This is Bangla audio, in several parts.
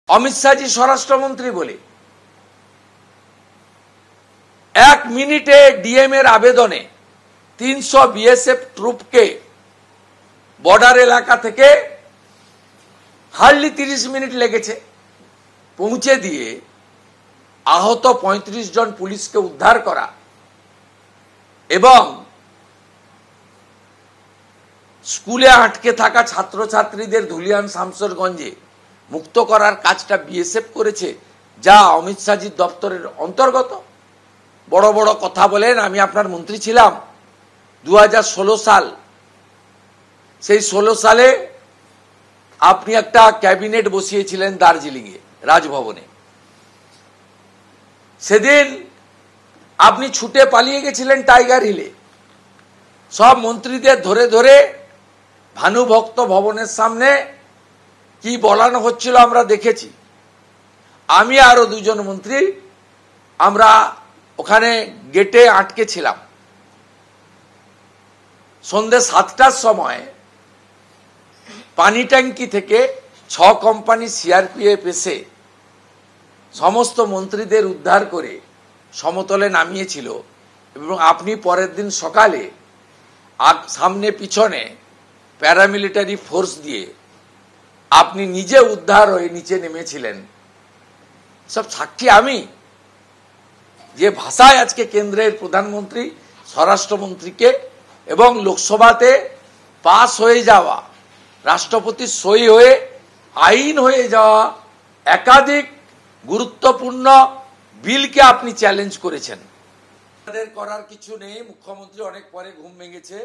অমিত শাহজি স্বরাষ্ট্রমন্ত্রী বলে 1 মিনিটে ডিএম এর আবেদনে 300 বিএসএফ ট্রুপকে বর্ডার এলাকা থেকে হার্ডলি 30 মিনিট লেগেছে পৌঁছে দিয়ে আহত 35 জন পুলিশকে উদ্ধার করা এবং স্কুলে আটকে থাকা ছাত্রছাত্রীদের ধুলিয়ান শামসেরগঞ্জে মুক্ত করার কাজটা বিএসএফ করেছে, যা অমিত শাহজির দপ্তরের অন্তর্গত। বড় বড় কথা বলেন, আমি আপনার মন্ত্রী ছিলাম 2016 সাল। সেই 16 সালে আপনি একটা ক্যাবিনেট বসিয়েছিলেন দার্জিলিংয়ে রাজভবনে। সেদিন আপনি ছুটে পালিয়ে গেছিলেন টাইগার হিলে। সব মন্ত্রীদের ধরে ধরে ভানুভক্ত ভবনের সামনে কি বলানো হচ্ছিল আমরা দেখেছি। আমি আরো 2 জন মন্ত্রী আমরা ওখানে গেটে আটকে ছিলাম। সন্ধ্যে 7টার সময় পানি ট্যাঙ্কি থেকে 6 কোম্পানি সিআরপিএফ এসে সমস্ত মন্ত্রীদের উদ্ধার করে সমতলে নামিয়েছিল এবং আপনি পরের দিন সকালে সামনে পিছনে প্যারামিলিটারি ফোর্স দিয়ে আপনি নিজে উদ্ধার হয়ে নিচে নেমেছিলেন। সব সাক্ষী আমি। যে ভাষায় আজকে কেন্দ্রের প্রধানমন্ত্রী স্বরাষ্ট্রমন্ত্রীকে এবং লোকসভাতে পাস হয়ে যাওয়া, রাষ্ট্রপতির সই হয়ে আইন হয়ে যাওয়া একাধিক গুরুত্বপূর্ণ বিলকে আপনি চ্যালেঞ্জ করেছেন। আমাদের করার কিছু নেই। মুখ্যমন্ত্রী অনেক পরে ঘুম ভেঙেছে।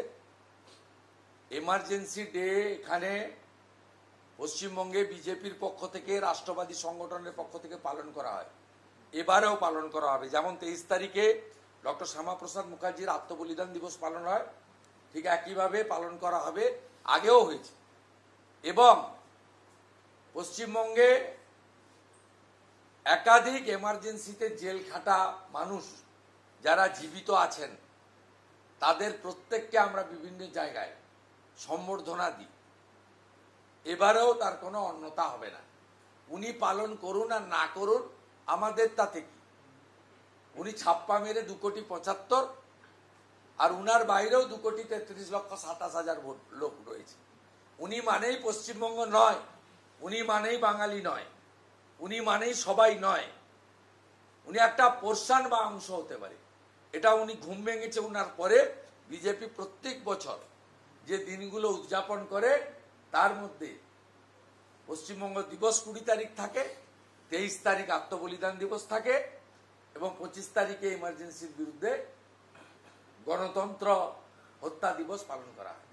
এমার্জেন্সি ডে এখানে পশ্চিমবঙ্গে বিজেপির পক্ষ থেকে, রাষ্ট্রবাদী সংগঠনের পক্ষ থেকে পালন করা হয়। এবারেও পালন করা হবে। যেমন 23 তারিখে ডক্টর শ্যামাপ্রসাদ মুখার্জির আত্মবলিদান দিবস পালন হয়, ঠিক একইভাবে পালন করা হবে। আগেও হয়েছে। এবং পশ্চিমবঙ্গে একাধিক এমার্জেন্সিতে জেল খাটা মানুষ যারা জীবিত আছেন তাদের প্রত্যেককে আমরা বিভিন্ন জায়গায় সম্বর্ধনা দিই। এবারেও তার কোনো অন্যতা হবে না। উনি পালন করুন আর না করুন, আমাদের তাতে কি। উনি ছাপ্পা মেরে 2,75,00,000 আর উনার বাইরেও 2,33,27,000 লোক রয়েছে। উনি মানেই পশ্চিমবঙ্গ নয়, উনি মানেই বাঙালি নয়, উনি মানেই সবাই নয়। উনি একটা পোর্শন বা অংশ হতে পারে। এটা উনি ঘুম ভেঙেছে। উনার পরে বিজেপি প্রত্যেক বছর যে দিনগুলো উদযাপন করে তার মধ্যে পশ্চিমবঙ্গ দিবস 20 তারিখ থাকে, 23 তারিখ আত্মবলিদান দিবস থাকে এবং 25 তারিখে ইমার্জেন্সির বিরুদ্ধে গণতন্ত্র হত্যা দিবস পালন করা হয়।